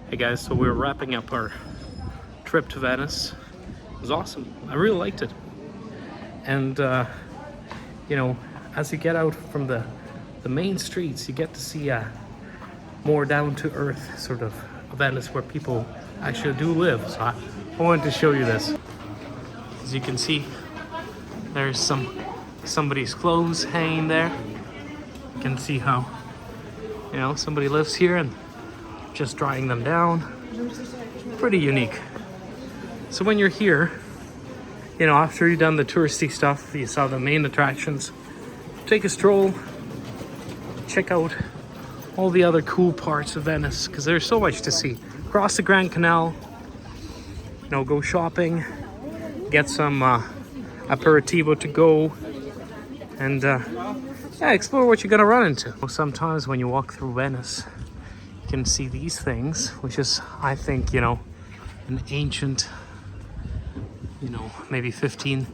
Hey guys, so we're wrapping up our trip to Venice. It was awesome. I really liked it. And as you get out from the main streets, you get to see more down to earth sort of Venice where people actually do live. So I wanted to show you this. As you can see, there's somebody's clothes hanging there. You can see how somebody lives here and just drying them down. Pretty unique. So when you're here, after you've done the touristy stuff, you saw the main attractions, take a stroll, check out all the other cool parts of Venice, because there's so much to see. Cross the Grand Canal, go shopping, get some aperitivo to go, and explore what you're gonna run into. Sometimes when you walk through Venice, you can see these things, which is, I think, an ancient, maybe 15th,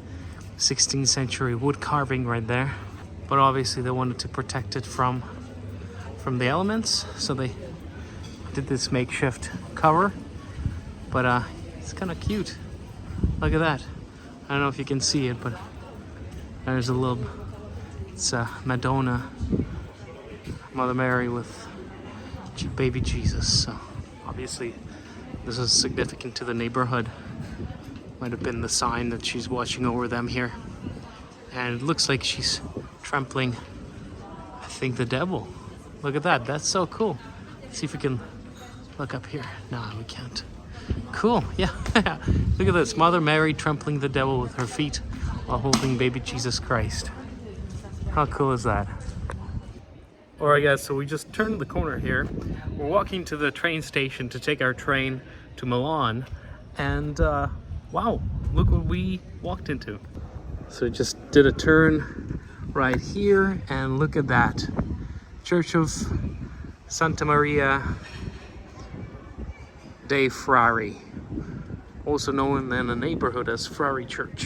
16th century wood carving right there. But obviously they wanted to protect it from the elements, so they did this makeshift cover. But it's kind of cute. Look at that. I don't know if you can see it, but there's a little, it's Madonna, Mother Mary with baby Jesus. So obviously this is significant to the neighborhood. Might have been the sign that she's watching over them here. And it looks like she's trampling, I think, the devil. Look at that. That's so cool. Let's see if we can look up here. No, we can't. Cool. Yeah. Look at this. Mother Mary trampling the devil with her feet while holding baby Jesus Christ. How cool is that? Alright guys, so we just turned the corner here. We're walking to the train station to take our train to Milan. And wow, look what we walked into. So just did a turn right here, and look at that. Church of Santa Maria dei Frari, also known in the neighborhood as Frari Church.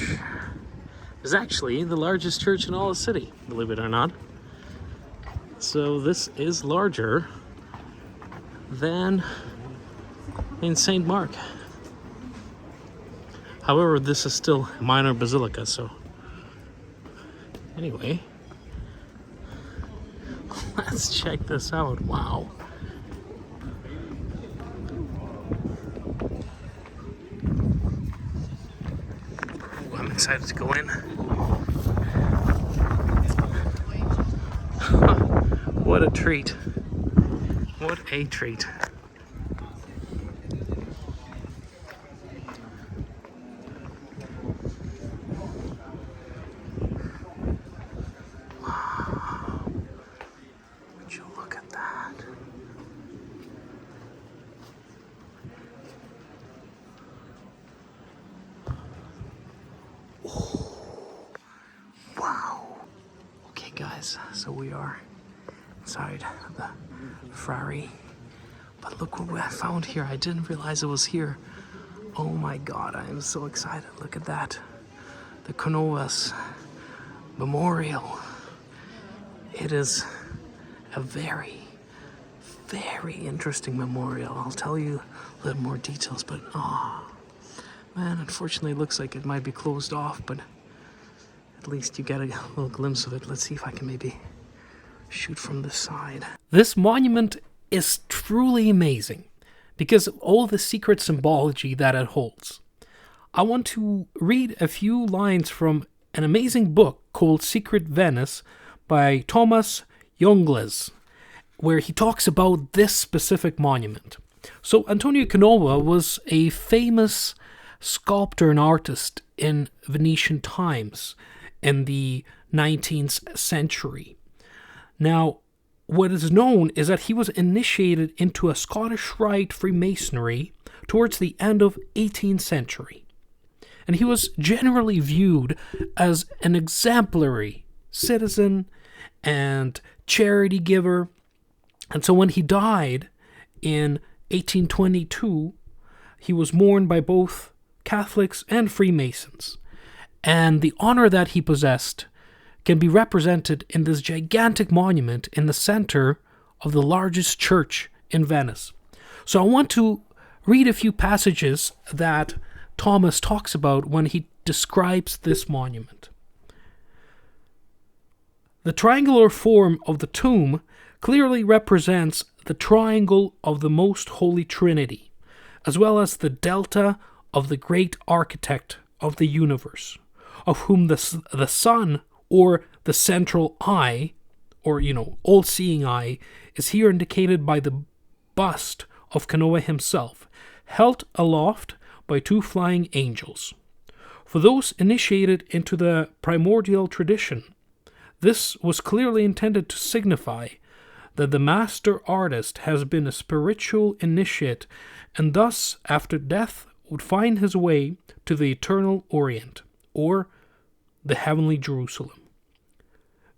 It's actually the largest church in all the city, believe it or not. So this is larger than in St. Mark. However, this is still a minor basilica, so anyway, let's check this out. Wow. Oh, I'm excited to go in. What a treat. What a treat. Guys, so we are inside the Frari, but look what I found here. I didn't realize it was here. Oh my god, I am so excited. Look at that. The Canova Memorial. It is a very, very interesting memorial. I'll tell you a little more details, but man, unfortunately it looks like it might be closed off, but at least you get a little glimpse of it. Let's see if I can maybe shoot from the side. This monument is truly amazing because of all the secret symbology that it holds. I want to read a few lines from an amazing book called Secret Venice by Thomas Jungles, where he talks about this specific monument. So Antonio Canova was a famous sculptor and artist in Venetian times in the 19th century. Now, what is known is that he was initiated into a Scottish Rite Freemasonry towards the end of 18th century. And he was generally viewed as an exemplary citizen and charity giver. And so when he died in 1822, he was mourned by both Catholics and Freemasons. And the honor that he possessed can be represented in this gigantic monument in the center of the largest church in Venice. So I want to read a few passages that Thomas talks about when he describes this monument. The triangular form of the tomb clearly represents the triangle of the Most Holy Trinity, as well as the delta of the great architect of the universe, of whom the sun, or the central eye, or, all-seeing eye, is here indicated by the bust of Canova himself, held aloft by two flying angels. For those initiated into the primordial tradition, this was clearly intended to signify that the master artist has been a spiritual initiate, and thus, after death, would find his way to the eternal Orient, or the heavenly Jerusalem.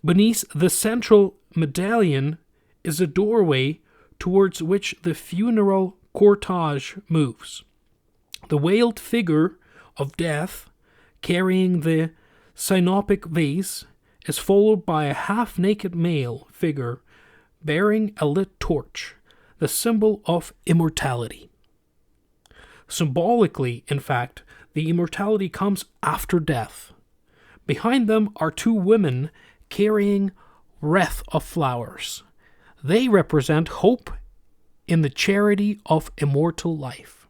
Beneath the central medallion is a doorway towards which the funeral cortege moves. The veiled figure of death, carrying the synopic vase, is followed by a half-naked male figure bearing a lit torch, the symbol of immortality. Symbolically, in fact, the immortality comes after death. Behind them are two women carrying wreath of flowers. They represent hope in the charity of immortal life.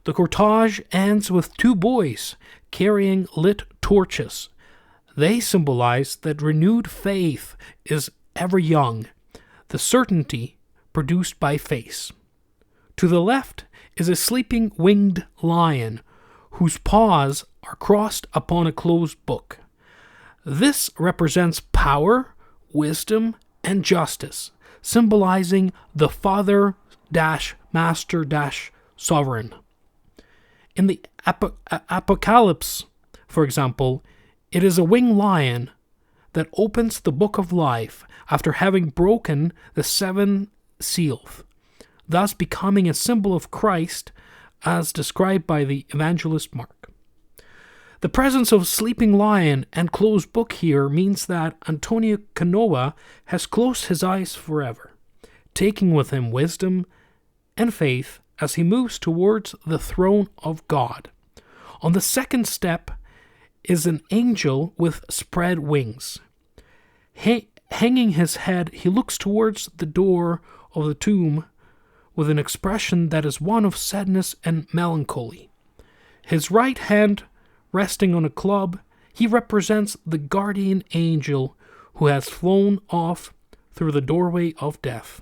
The cortege ends with two boys carrying lit torches. They symbolize that renewed faith is ever young, the certainty produced by faith. To the left is a sleeping winged lion whose paws are crossed upon a closed book. This represents power, wisdom, and justice, symbolizing the Father-Master-Sovereign. In the Apocalypse, for example, it is a winged lion that opens the book of life after having broken the seven seals, thus becoming a symbol of Christ as described by the evangelist Mark. The presence of sleeping lion and closed book here means that Antonio Canova has closed his eyes forever, taking with him wisdom and faith as he moves towards the throne of God. On the second step is an angel with spread wings. Hanging his head, he looks towards the door of the tomb with an expression that is one of sadness and melancholy. His right hand resting on a club, he represents the guardian angel who has flown off through the doorway of death.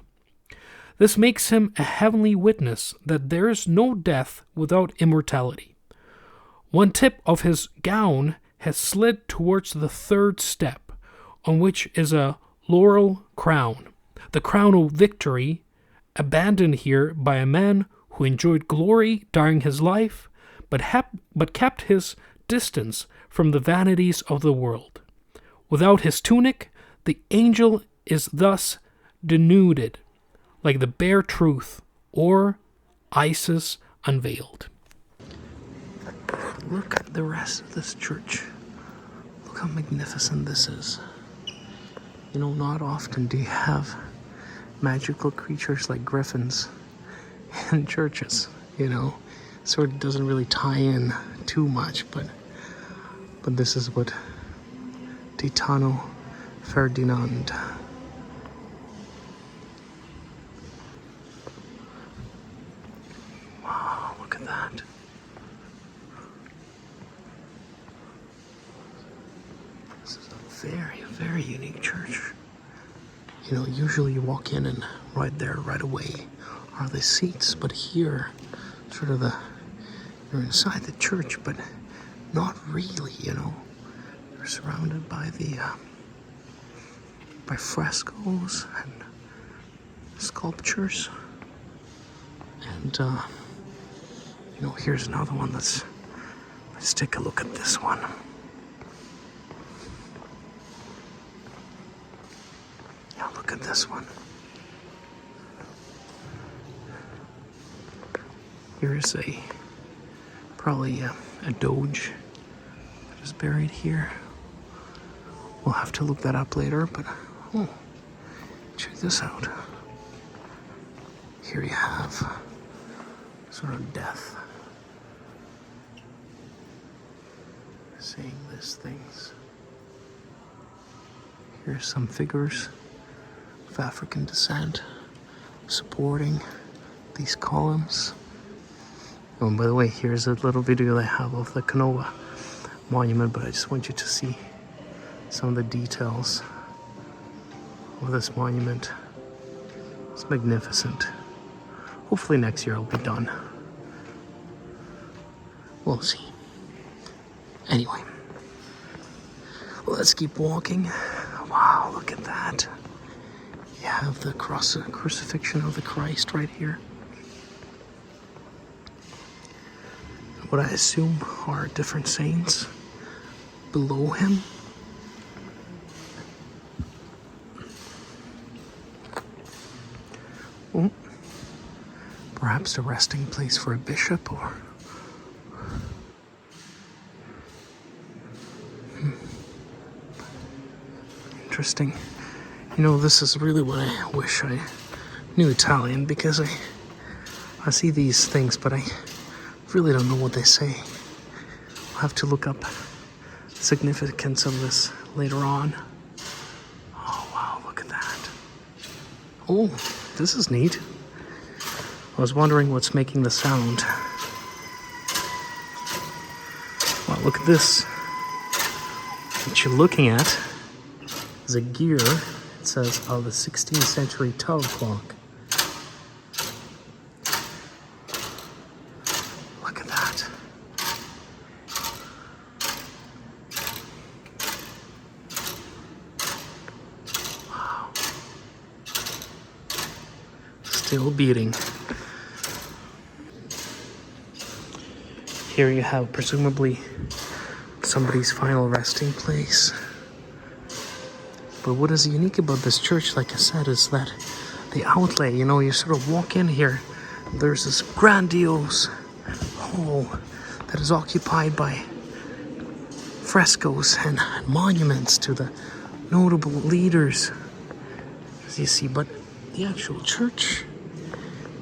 This makes him a heavenly witness that there is no death without immortality. One tip of his gown has slid towards the third step, on which is a laurel crown, the crown of victory, abandoned here by a man who enjoyed glory during his life, but kept his distance from the vanities of the world. Without his tunic, the angel is thus denuded, like the bare truth, or Isis unveiled. Look at the rest of this church. Look how magnificent this is. Not often do you have magical creatures like griffins in churches, Sort of doesn't really tie in too much, but this is what Titano Ferdinand. Wow, look at that. This is a very, very unique church. Usually you walk in and right there, right away, are the seats, but here, sort of you're inside the church, but not really, You're surrounded by by frescoes and sculptures. And, here's another one let's take a look at this one. Yeah, look at this one. Here's probably a doge that is buried here. We'll have to look that up later, but check this out. Here you have sort of death. Saying these things. Here's some figures of African descent supporting these columns. Oh, and by the way, here's a little video I have of the Canova monument, but I just want you to see some of the details of this monument. It's magnificent. Hopefully next year I'll be done. We'll see. Anyway, let's keep walking. Wow, look at that. You have the crucifixion of the Christ right here. What I assume are different saints below him. Oh, perhaps a resting place for a bishop or... Interesting. You know, this is really what I wish I knew Italian, because I see these things, but I really don't know what they say. I'll have to look up the significance of this later on. Oh, wow, look at that. Oh, this is neat. I was wondering what's making the sound. Wow, look at this. What you're looking at is a gear, it says, of the 16th century tower clock. Look at that. Wow. Still beating. Here you have presumably somebody's final resting place. But what is unique about this church, like I said, is that the outlay, you know, you sort of walk in here, there's this grandiose hall that is occupied by frescoes and monuments to the notable leaders, as you see. But the actual church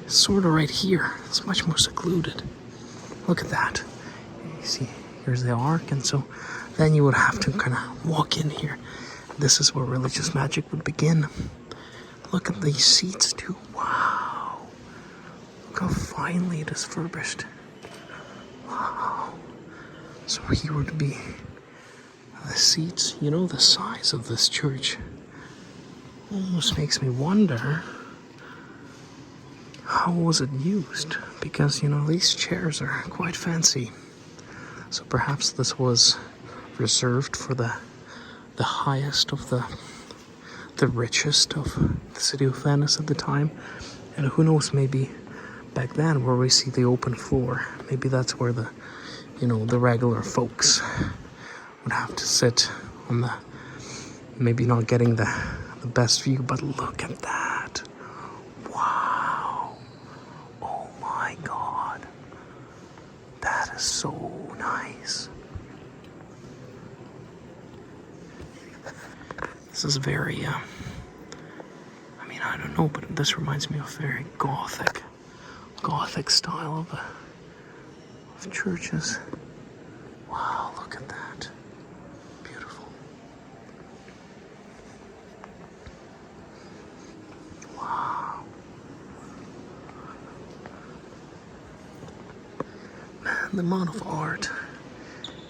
is sort of right here. It's much more secluded. Look at that. You see, here's the ark, and so then you would have to kind of walk in here. This is where religious magic would begin. Look at these seats too. Wow. Look how finely it is furbished. Wow. So here would be the seats. You know, the size of this church almost makes me wonder, how was it used? Because, you know, these chairs are quite fancy. So perhaps this was reserved for the highest of the richest of the city of Venice at the time. And who knows, maybe back then where we see the open floor, maybe that's where the, you know, the regular folks would have to sit on the, maybe not getting the best view. But look at that. Wow. Oh my God. That is so nice. This is very, I mean, I don't know, but this reminds me of very Gothic style of churches. Wow, look at that. Beautiful. Wow. Man, the amount of art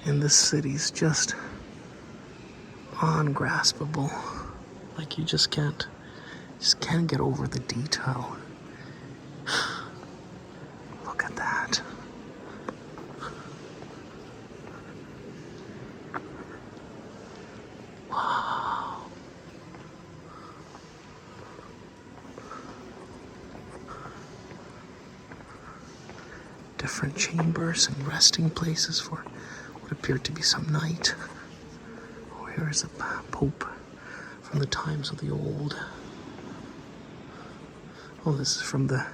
in this city is just ungraspable. Like, you just can't get over the detail. Look at that. Wow. Different chambers and resting places for what appeared to be some knight. Here is a pope from the times of the old. Oh, this is from the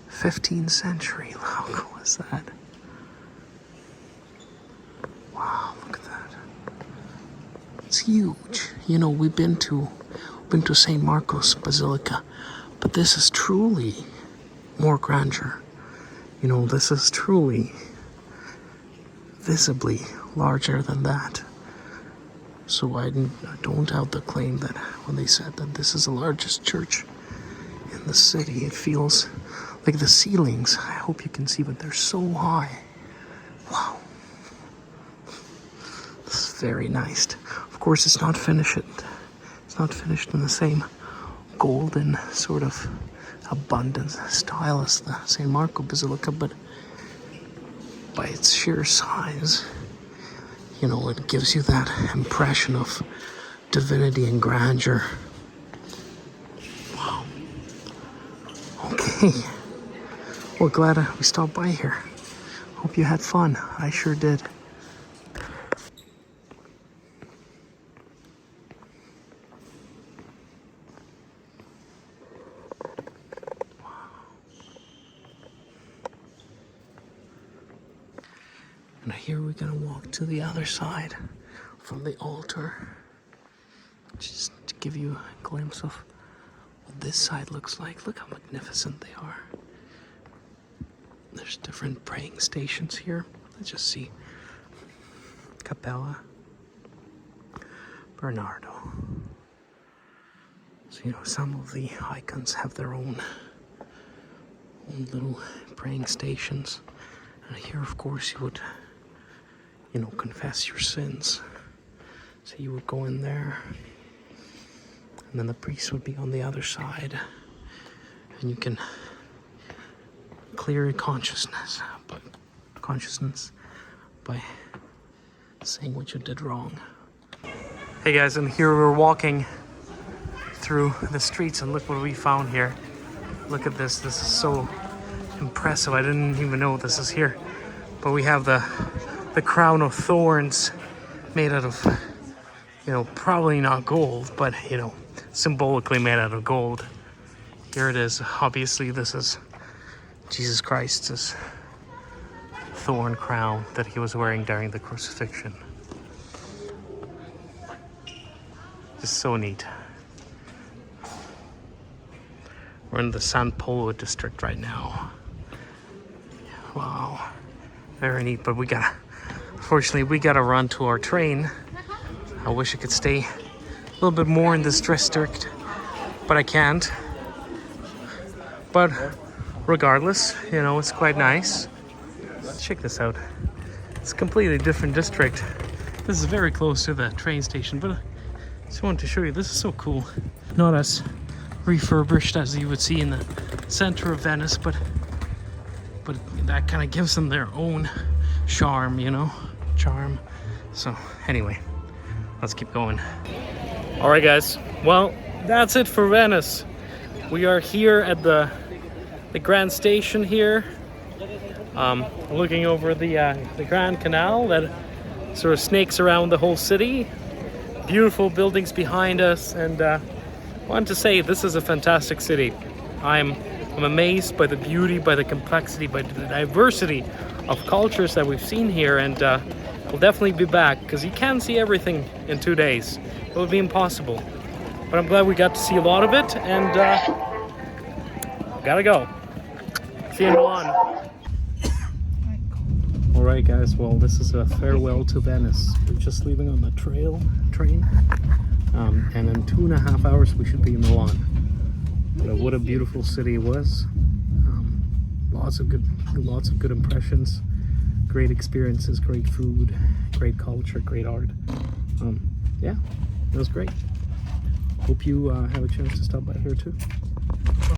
15th century. How cool is that? Wow, look at that. It's huge. You know, we've been to St. Marcos Basilica, but this is truly more grandeur. You know, this is truly, visibly larger than that. So I don't doubt the claim that when they said that this is the largest church in the city, it feels like the ceilings, I hope you can see, but they're so high. Wow. This is very nice. Of course, it's not finished. It's not finished in the same golden sort of abundance style as the St. Marco Basilica, but by its sheer size, you know, it gives you that impression of divinity and grandeur. Wow. Okay. Well, glad we stopped by here. Hope you had fun. I sure did. And here we're gonna walk to the other side from the altar, just to give you a glimpse of what this side looks like. Look how magnificent they are. There's different praying stations here. Let's just see. Capella, Bernardo. So, you know, some of the icons have their own little praying stations. And here, of course, you would, you know, confess your sins. So you would go in there, and then the priest would be on the other side, and you can clear your consciousness by saying what you did wrong. Hey guys, and here we're walking through the streets, and look what we found here. Look at this. This is so impressive. I didn't even know this is here. But we have the crown of thorns made out of, you know, probably not gold, but, you know, symbolically made out of gold. Here it is. Obviously, this is Jesus Christ's thorn crown that he was wearing during the crucifixion. Just so neat. We're in the San Polo district right now. Wow, very neat. But unfortunately, we gotta run to our train. I wish I could stay a little bit more in this district, but I can't. But regardless, you know, it's quite nice. Check this out. It's a completely different district. This is very close to the train station, but I just wanted to show you. This is so cool. Not as refurbished as you would see in the center of Venice, but that kind of gives them their own charm, you know, So anyway, let's keep going. All right, guys. Well, that's it for Venice. We are here at the Grand Station here, looking over the Grand Canal that sort of snakes around the whole city. Beautiful buildings behind us, and I wanted to say this is a fantastic city. I'm amazed by the beauty, by the complexity, by the diversity of cultures that we've seen here, and we'll definitely be back because you can't see everything in 2 days. It would be impossible. But I'm glad we got to see a lot of it, and gotta go. See you in Milan. Alright guys, well, this is a farewell to Venice. We're just leaving on the train, and in 2.5 hours we should be in Milan. But what a beautiful city it was. Lots of good impressions, great experiences, great food, great culture, great art. Yeah, it was great. Hope you have a chance to stop by here too.